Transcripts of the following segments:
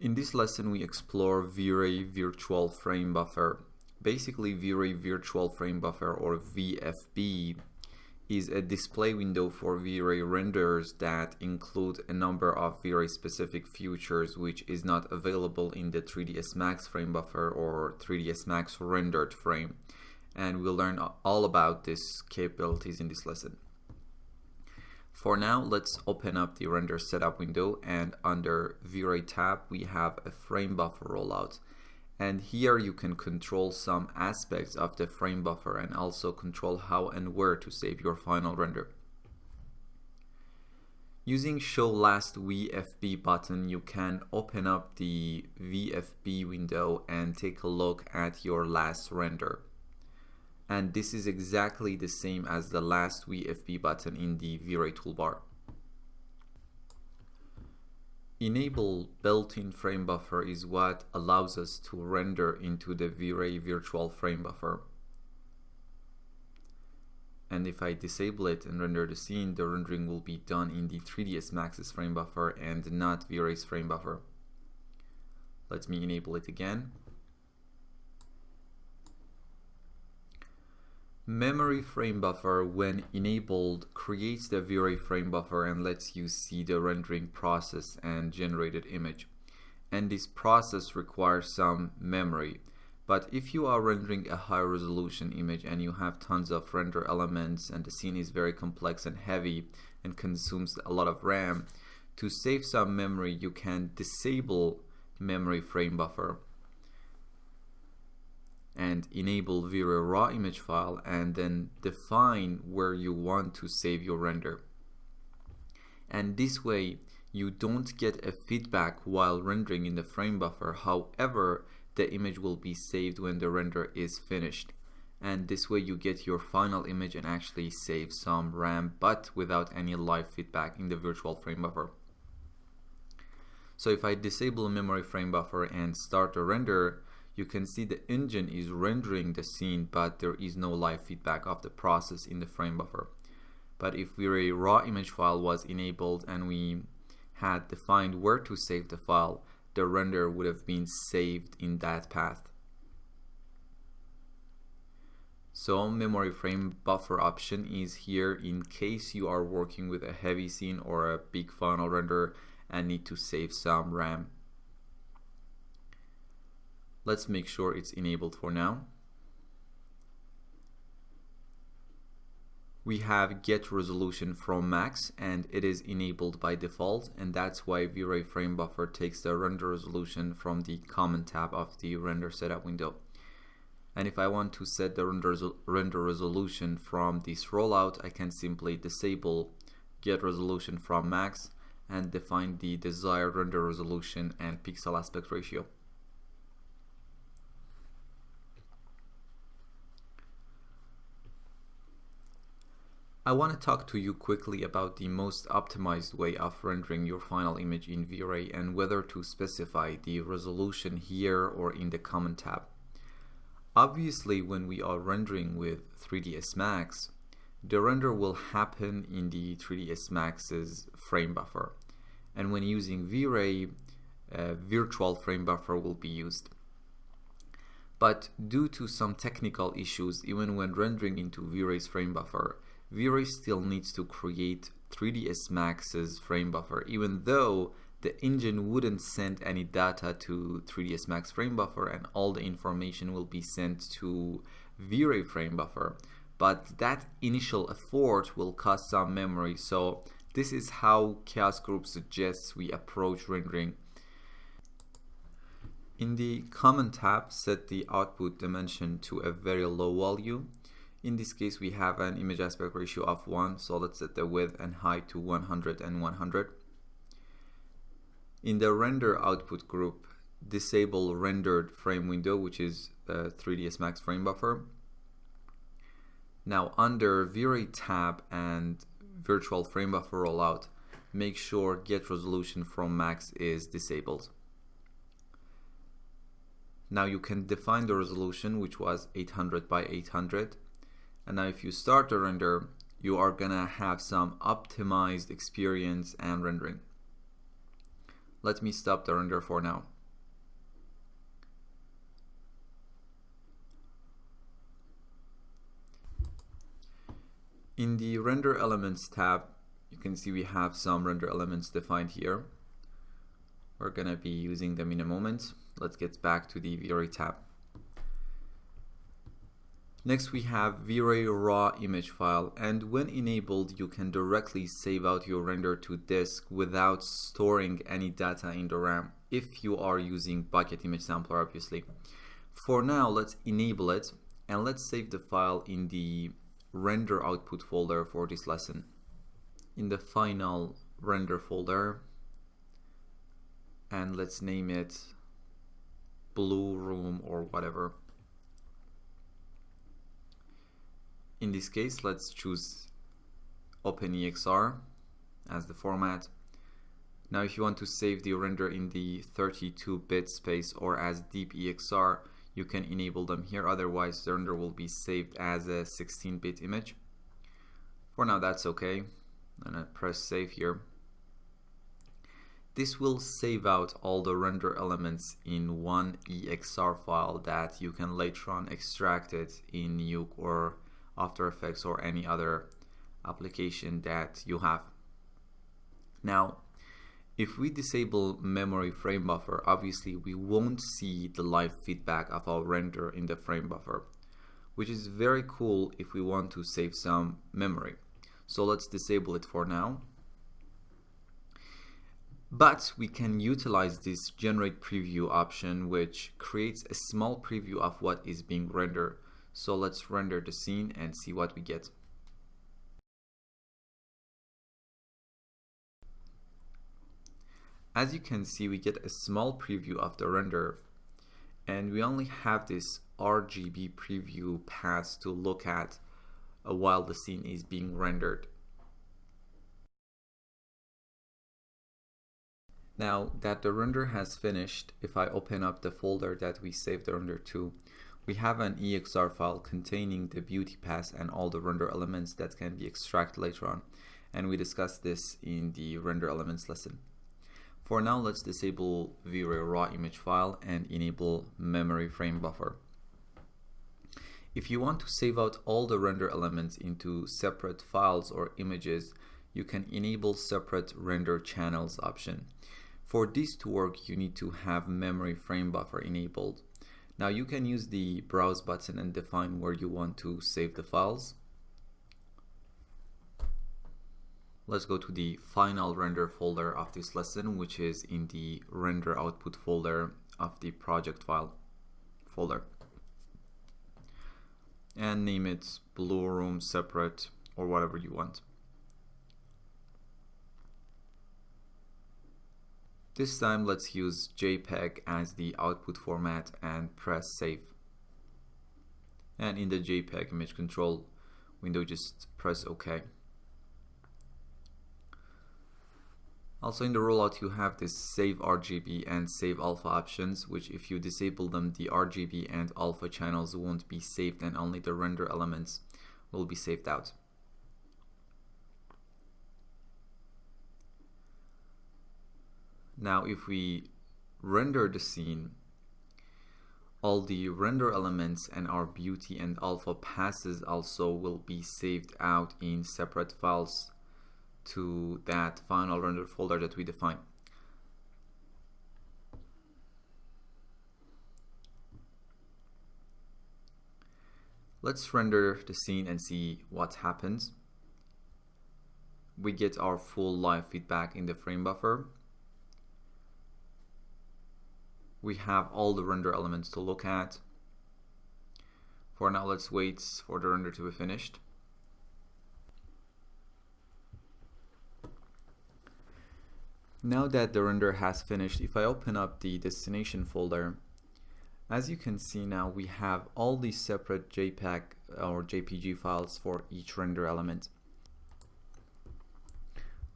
In this lesson, we explore V-Ray Virtual Frame Buffer. Basically, V-Ray Virtual Frame Buffer, or VFB, is a display window for V-Ray renders that include a number of V-Ray specific features which is not available in the 3ds Max frame buffer or 3ds Max rendered frame. And we'll learn all about these capabilities in this lesson. For now, let's open up the render setup window, and under V-Ray tab we have a frame buffer rollout, and here you can control some aspects of the frame buffer and also control how and where to save your final render. Using show last VFB button, you can open up the VFB window and take a look at your last render. And this is exactly the same as the last VFB button in the V-Ray toolbar. Enable built-in frame buffer is what allows us to render into the V-Ray virtual frame buffer. And if I disable it and render the scene, the rendering will be done in the 3ds Max's frame buffer and not V-Ray's frame buffer. Let me enable it again. Memory frame buffer, when enabled, creates the V-Ray frame buffer and lets you see the rendering process and generated image. And this process requires some memory. But if you are rendering a high resolution image and you have tons of render elements and the scene is very complex and heavy and consumes a lot of RAM, to save some memory you can disable memory frame buffer and enable V-Ray raw image file and then define where you want to save your render. And this way you don't get a feedback while rendering in the frame buffer. However, the image will be saved when the render is finished. And this way you get your final image and actually save some RAM, but without any live feedback in the virtual frame buffer. So if I disable memory frame buffer and start a render, you can see the engine is rendering the scene, but there is no live feedback of the process in the frame buffer. But if V-Ray raw image file was enabled and we had defined where to save the file, the render would have been saved in that path. So memory frame buffer option is here in case you are working with a heavy scene or a big final render and need to save some RAM. Let's make sure it's enabled for now. We have get resolution from max and it is enabled by default, and that's why V-Ray frame buffer takes the render resolution from the common tab of the render setup window. And if I want to set the render resolution from this rollout, I can simply disable get resolution from max and define the desired render resolution and pixel aspect ratio. I want to talk to you quickly about the most optimized way of rendering your final image in V-Ray and whether to specify the resolution here or in the common tab. Obviously, when we are rendering with 3ds Max, the render will happen in the 3ds Max's frame buffer, and when using V-Ray, virtual frame buffer will be used. But due to some technical issues, even when rendering into V-Ray's frame buffer, V-Ray still needs to create 3ds Max's frame buffer, even though the engine wouldn't send any data to 3ds Max frame buffer and all the information will be sent to V-Ray frame buffer. But that initial effort will cost some memory, so this is how Chaos Group suggests we approach rendering. In the Common tab, set the output dimension to a very low value. In this case, we have an image aspect ratio of 1, so let's set the width and height to 100 and 100. In the render output group, disable rendered frame window, which is 3ds Max frame buffer. Now under V-Ray tab and virtual frame buffer rollout, make sure get resolution from max is disabled. Now you can define the resolution, which was 800 by 800. And now if you start the render, you are gonna have some optimized experience and rendering. Let me stop the render for now. In the Render Elements tab, you can see we have some render elements defined here. We're going to be using them in a moment. Let's get back to the V-Ray tab. Next we have V-Ray raw image file, and when enabled you can directly save out your render to disk without storing any data in the RAM if you are using Bucket Image Sampler, obviously. For now, let's enable it and let's save the file in the render output folder for this lesson. In the final render folder, and let's name it Blue Room or whatever. In this case, let's choose OpenEXR as the format. Now if you want to save the render in the 32-bit space or as DeepEXR, you can enable them here, otherwise the render will be saved as a 16-bit image. For now that's okay. I'm gonna press save here. This will save out all the render elements in one EXR file that you can later on extract it in Nuke or After Effects or any other application that you have. Now, if we disable memory frame buffer, obviously we won't see the live feedback of our render in the frame buffer, which is very cool if we want to save some memory. So let's disable it for now. But we can utilize this generate preview option, which creates a small preview of what is being rendered. So let's render the scene and see what we get. As you can see, we get a small preview of the render, and we only have this RGB preview path to look at while the scene is being rendered. Now that the render has finished, if I open up the folder that we saved the render to, we have an EXR file containing the beauty path and all the render elements that can be extracted later on, and we discussed this in the render elements lesson. For now, let's disable V-Ray raw image file and enable memory frame buffer. If you want to save out all the render elements into separate files or images, you can enable separate render channels option. For this to work, you need to have memory frame buffer enabled. Now you can use the browse button and define where you want to save the files. Let's go to the final render folder of this lesson, which is in the render output folder of the project file folder. And name it Blue Room separate or whatever you want. This time let's use JPEG as the output format and press save. And in the JPEG image control window, just press OK. Also in the rollout you have this save RGB and save alpha options, which if you disable them, the RGB and alpha channels won't be saved and only the render elements will be saved out. Now if we render the scene, all the render elements and our beauty and alpha passes also will be saved out in separate files to that final render folder that we define. Let's render the scene and see what happens. We get our full live feedback in the frame buffer. We have all the render elements to look at. For now, let's wait for the render to be finished. Now that the render has finished, if I open up the destination folder, as you can see now we have all these separate JPEG or JPG files for each render element.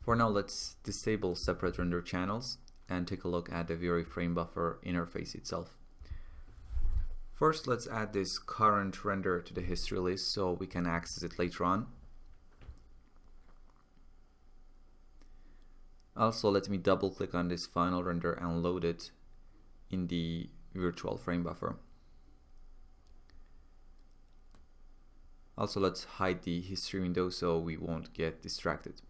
For now, let's disable separate render channels and take a look at the V-Ray frame buffer interface itself. First, let's add this current render to the history list so we can access it later on. Also, let me double click on this final render and load it in the virtual frame buffer. Also, let's hide the history window so we won't get distracted.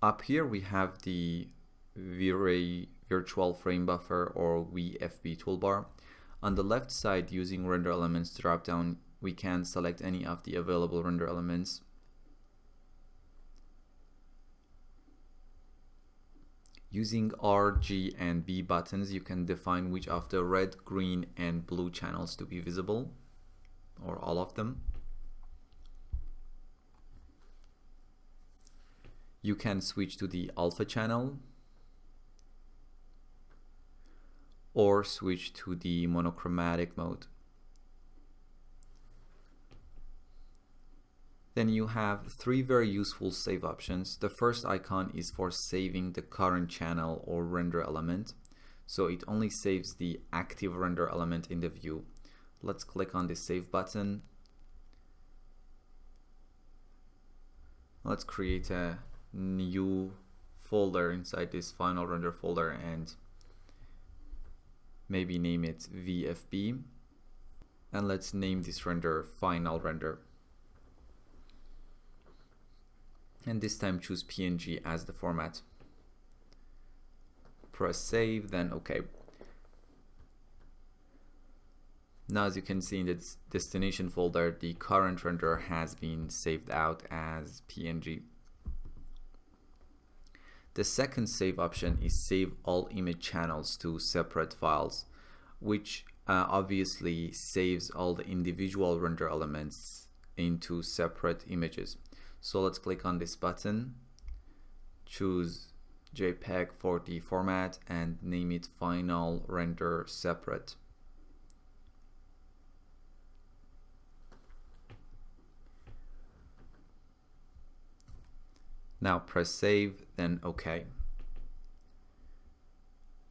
Up here we have the V-Ray Virtual Frame Buffer or VFB toolbar. On the left side, using Render Elements dropdown, we can select any of the available render elements. Using R, G, and B buttons, you can define which of the red, green, and blue channels to be visible, or all of them. You can switch to the alpha channel or switch to the monochromatic mode. Then you have three very useful save options. The first icon is for saving the current channel or render element. So it only saves the active render element in the view. Let's click on the save button. Let's create a new folder inside this final render folder and maybe name it VFB. And let's name this render final render. And this time choose PNG as the format. Press save, then OK. Now, as you can see in the destination folder, the current render has been saved out as PNG. The second save option is save all image channels to separate files, which obviously saves all the individual render elements into separate images. So let's click on this button, choose JPEG for the format and name it final render separate. Now press save, then OK.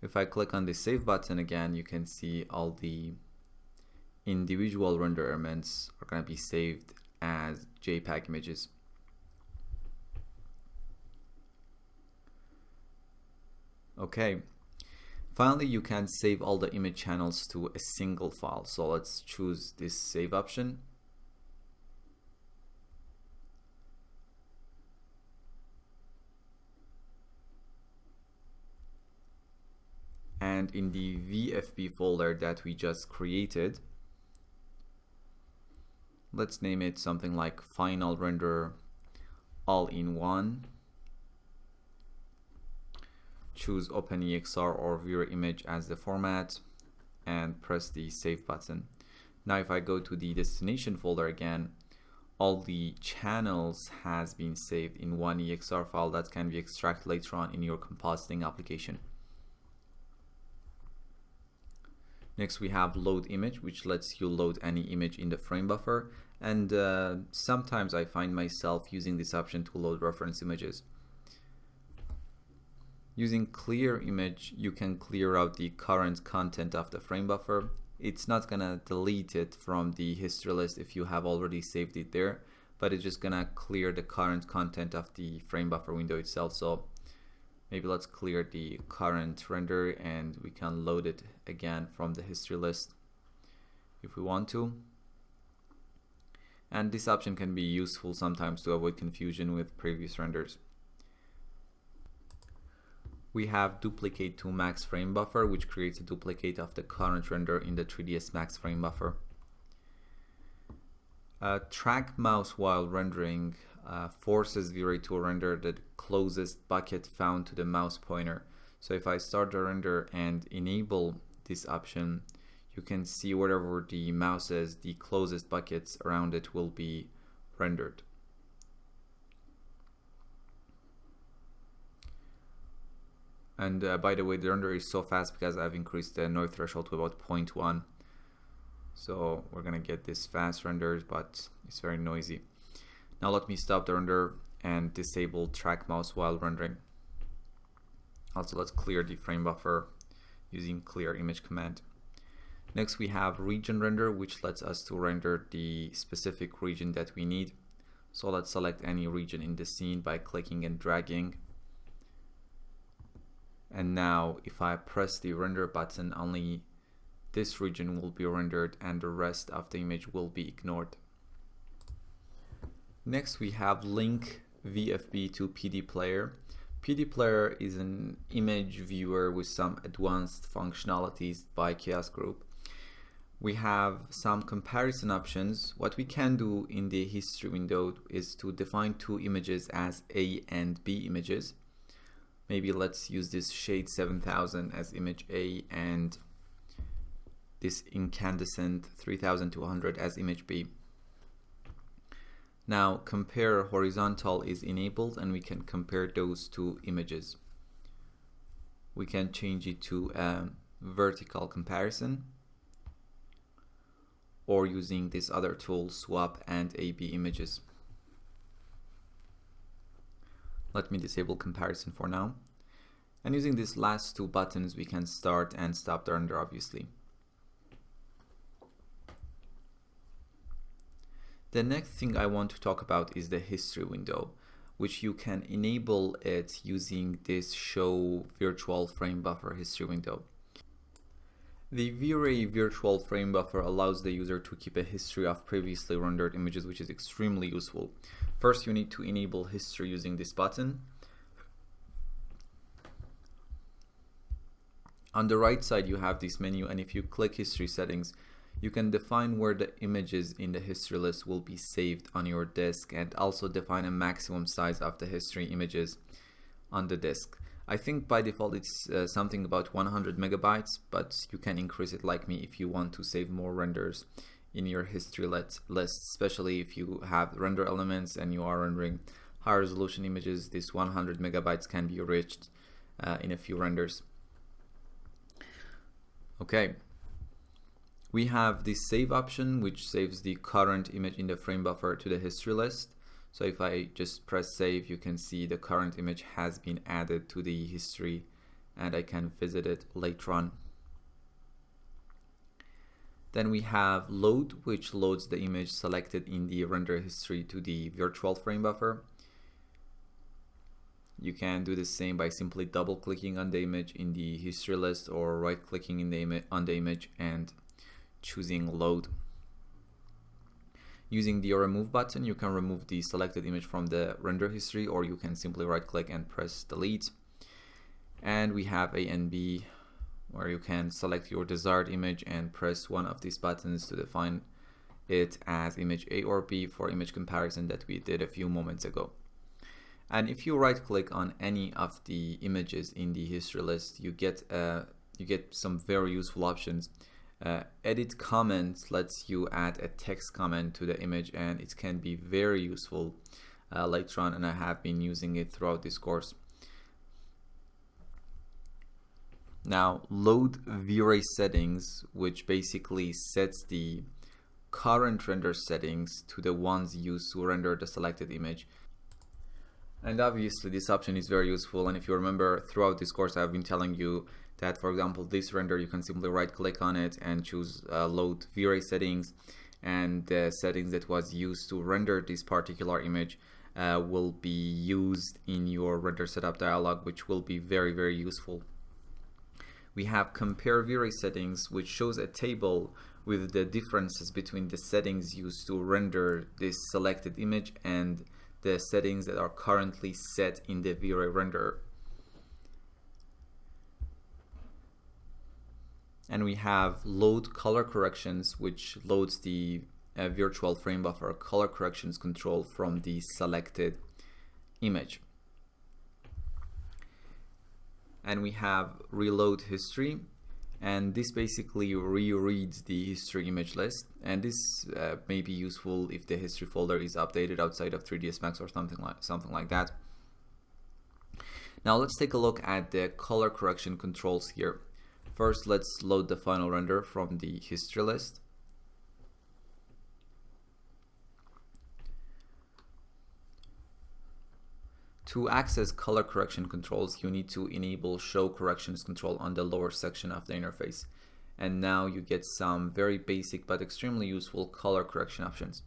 If I click on the save button again, you can see all the individual render elements are going to be saved as JPEG images. Okay, finally you can save all the image channels to a single file. So let's choose this save option. And in the VFB folder that we just created, let's name it something like final render all-in-one. Choose OpenEXR or V-Ray image as the format and press the save button. Now if I go to the destination folder again, all the channels has been saved in one EXR file that can be extracted later on in your compositing application. Next we have load image, which lets you load any image in the frame buffer, and sometimes I find myself using this option to load reference images. Using clear image, you can clear out the current content of the frame buffer. It's not gonna delete it from the history list if you have already saved it there, but it's just gonna clear the current content of the frame buffer window itself. So maybe let's clear the current render and we can load it again from the history list if we want to. And this option can be useful sometimes to avoid confusion with previous renders. We have duplicate to max frame buffer, which creates a duplicate of the current render in the 3ds Max frame buffer. Track mouse while rendering forces V-Ray to render the closest bucket found to the mouse pointer. So if I start the render and enable this option, you can see wherever the mouse is, the closest buckets around it will be rendered. And by the way, the render is so fast because I've increased the noise threshold to about 0.1. So we're gonna get this fast renders, but it's very noisy. Now let me stop the render and disable track mouse while rendering. Also, let's clear the frame buffer using clear image command. Next we have region render, which lets us to render the specific region that we need. So let's select any region in the scene by clicking and dragging. And now if I press the render button, only this region will be rendered and the rest of the image will be ignored. Next we have link VFB to PD Player. PD Player is an image viewer with some advanced functionalities by Chaos Group. We have some comparison options. What we can do in the history window is to define two images as A and B images. Maybe let's use this shade 7000 as image A and this incandescent 3200 as image B. Now compare horizontal is enabled and we can compare those two images. We can change it to a vertical comparison, or using this other tool, swap and AB images. Let me disable comparison for now. And using these last two buttons, we can start and stop the render, obviously. The next thing I want to talk about is the history window, which you can enable it using this show virtual frame buffer history window. The V-Ray virtual frame buffer allows the user to keep a history of previously rendered images, which is extremely useful. First, you need to enable history using this button. On the right side, you have this menu, and if you click history settings, you can define where the images in the history list will be saved on your disk, and also define a maximum size of the history images on the disk. I think by default it's something about 100 megabytes, but you can increase it like me if you want to save more renders in your history list, especially if you have render elements and you are rendering high resolution images. This 100 megabytes can be reached in a few renders. Okay, we have the save option, which saves the current image in the frame buffer to the history list. So if I just press save, you can see the current image has been added to the history and I can visit it later on. Then we have load, which loads the image selected in the render history to the virtual frame buffer. You can do the same by simply double clicking on the image in the history list, or right clicking on the image and choosing load. Using the remove button, you can remove the selected image from the render history, or you can simply right click and press delete. And we have A and B, where you can select your desired image and press one of these buttons to define it as image A or B for image comparison that we did a few moments ago. And if you right click on any of the images in the history list, you get some very useful options. Edit comment lets you add a text comment to the image, and it can be very useful later on, and I have been using it throughout this course. Now, load V-Ray settings, which basically sets the current render settings to the ones used to render the selected image. And obviously this option is very useful, and if you remember throughout this course I've been telling you that, for example, this render, you can simply right click on it and choose load V-Ray settings, and the settings that was used to render this particular image will be used in your render setup dialog, which will be very, very useful. We have compare V-Ray settings, which shows a table with the differences between the settings used to render this selected image and the settings that are currently set in the V-Ray renderer. And we have load color corrections, which loads the virtual frame buffer color corrections control from the selected image. And we have reload history, and this basically rereads the history image list, and this may be useful if the history folder is updated outside of 3ds Max or something like that. Now let's take a look at the color correction controls here. First, let's load the final render from the history list. To access color correction controls, you need to enable show corrections control on the lower section of the interface. And now you get some very basic but extremely useful color correction options.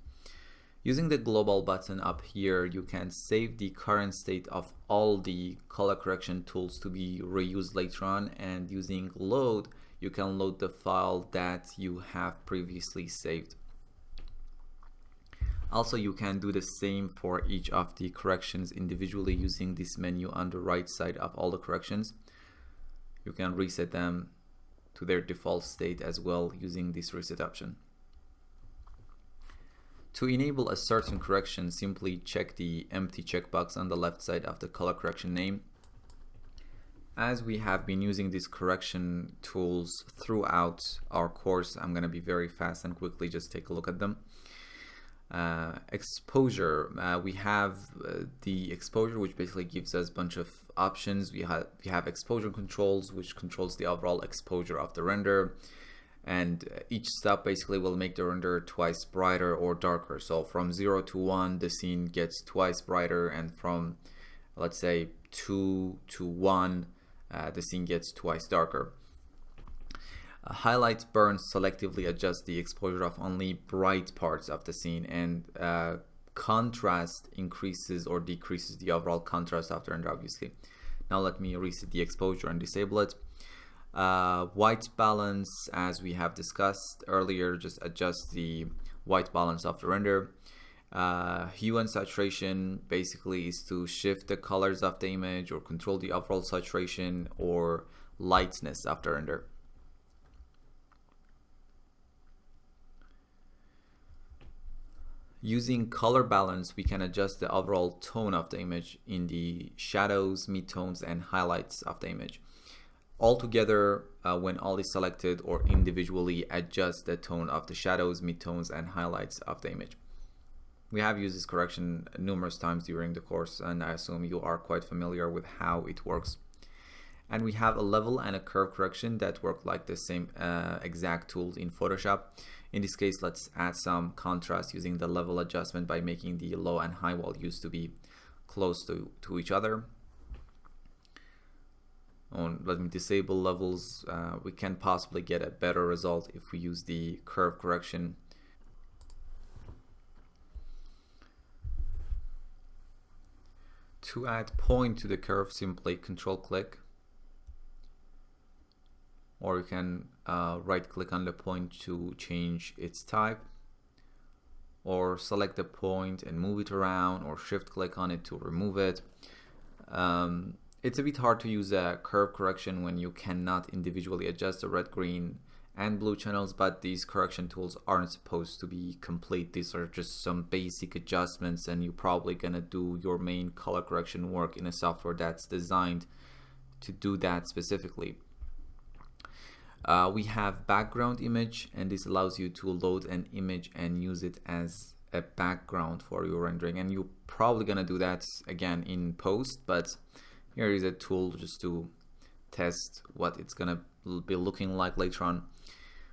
Using the global button up here, you can save the current state of all the color correction tools to be reused later on, and using load, you can load the file that you have previously saved. Also, you can do the same for each of the corrections individually using this menu on the right side of all the corrections. You can reset them to their default state as well using this reset option. To enable a certain correction, simply check the empty checkbox on the left side of the color correction name. As we have been using these correction tools throughout our course, I'm going to be very fast and quickly just take a look at them. Exposure, we have the exposure, which basically gives us a bunch of options. We have exposure controls, which controls the overall exposure of the render, and each step basically will make the render twice brighter or darker. So from 0 to 1 the scene gets twice brighter, and from, let's say, 2 to 1 the scene gets twice darker. Highlight burn selectively adjust the exposure of only bright parts of the scene, and contrast increases or decreases the overall contrast of the render, obviously. Now let me reset the exposure and disable it. White balance, as we have discussed earlier, just adjust the white balance of the render. Hue and saturation basically is to shift the colors of the image or control the overall saturation or lightness of the render. Using color balance, we can adjust the overall tone of the image in the shadows, midtones, and highlights of the image. Altogether, when all is selected, or individually adjust the tone of the shadows, midtones, and highlights of the image. We have used this correction numerous times during the course, and I assume you are quite familiar with how it works. And we have a level and a curve correction that work like the same exact tools in Photoshop. In this case, let's add some contrast using the level adjustment by making the low and high values to be close to each other. Let me disable levels. We can possibly get a better result if we use the curve correction. To add point to the curve, simply control click, or you can right click on the point to change its type, or select the point and move it around, or shift click on it to remove it. It's a bit hard to use a curve correction when you cannot individually adjust the red, green, and blue channels, but these correction tools aren't supposed to be complete. These are just some basic adjustments, and you're probably gonna do your main color correction work in a software that's designed to do that specifically. We have background image, and this allows you to load an image and use it as a background for your rendering, and you're probably gonna do that again in post, but here is a tool just to test what it's gonna be looking like later on.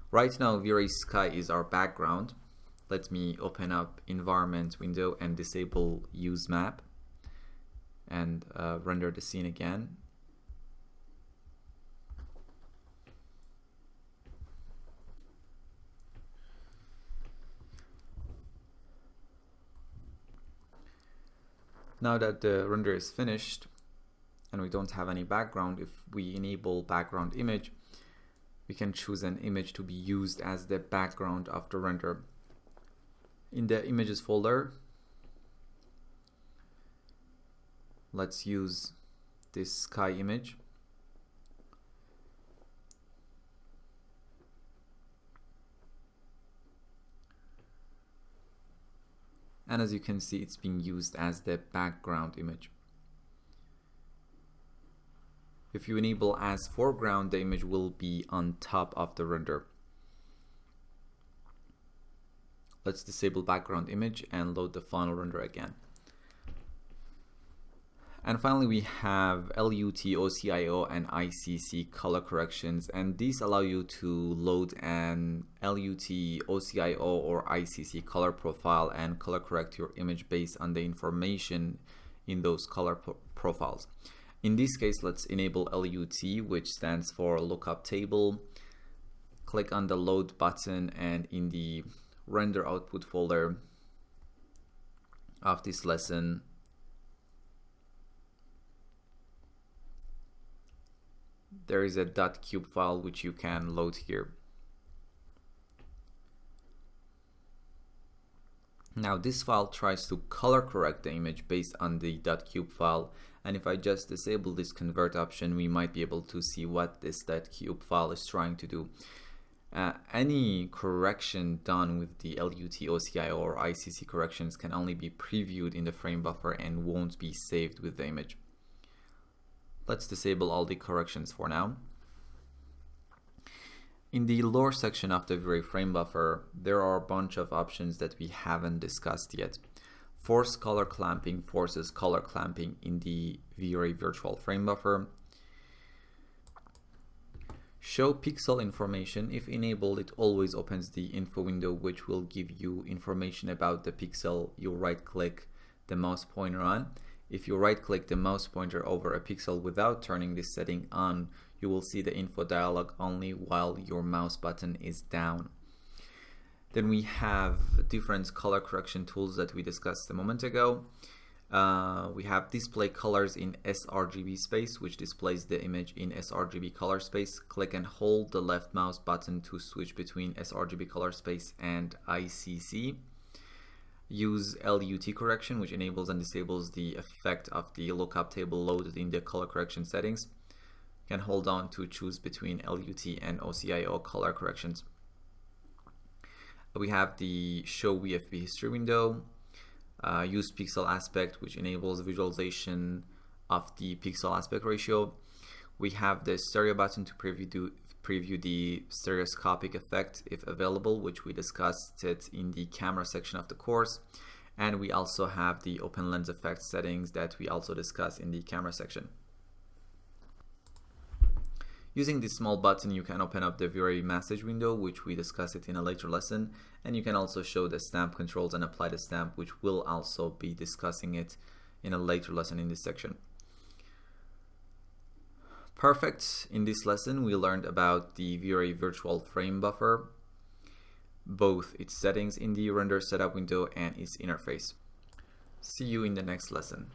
Right now, V-Ray Sky is our background. Let me open up environment window and disable use map and render the scene again. Now that the render is finished and we don't have any background, if we enable background image, we can choose an image to be used as the background of the render. In the images folder, let's use this sky image. And as you can see, it's being used as the background image. If you enable as foreground, the image will be on top of the render. Let's disable background image and load the final render again. And finally, we have LUT, OCIO, and ICC color corrections, and these allow you to load an LUT, OCIO, or ICC color profile and color correct your image based on the information in those color profiles. In this case, let's enable LUT, which stands for lookup table. Click on the load button, and in the render output folder of this lesson, there is a .cube file which you can load here. Now this file tries to color correct the image based on the .cube file, and if I just disable this convert option, we might be able to see what this .cube file is trying to do. Any correction done with the LUT, OCIO, or ICC corrections can only be previewed in the frame buffer and won't be saved with the image. Let's disable all the corrections for now. In the lower section of the V-Ray frame buffer, there are a bunch of options that we haven't discussed yet. Force color clamping forces color clamping in the V-Ray virtual frame buffer. Show pixel information. If enabled, it always opens the info window, which will give you information about the pixel you right-click the mouse pointer on. If you right-click the mouse pointer over a pixel without turning this setting on, you will see the info dialog only while your mouse button is down. Then we have different color correction tools that we discussed a moment ago. We have display colors in sRGB space, which displays the image in sRGB color space. Click and hold the left mouse button to switch between sRGB color space and ICC. Use LUT correction, which enables and disables the effect of the lookup table loaded in the color correction settings. You can hold on to choose between LUT and OCIO color corrections. We have the show VFB history window. Use pixel aspect, which enables visualization of the pixel aspect ratio. We have the stereo button to preview the stereoscopic effect if available, which we discussed it in the camera section of the course. And we also have the open lens effect settings that we also discussed in the camera section. Using this small button, you can open up the V-Ray message window, which we discussed it in a later lesson, and you can also show the stamp controls and apply the stamp, which we'll also be discussing it in a later lesson in this section. Perfect. In this lesson, we learned about the V-Ray virtual frame buffer, both its settings in the render setup window and its interface. See you in the next lesson.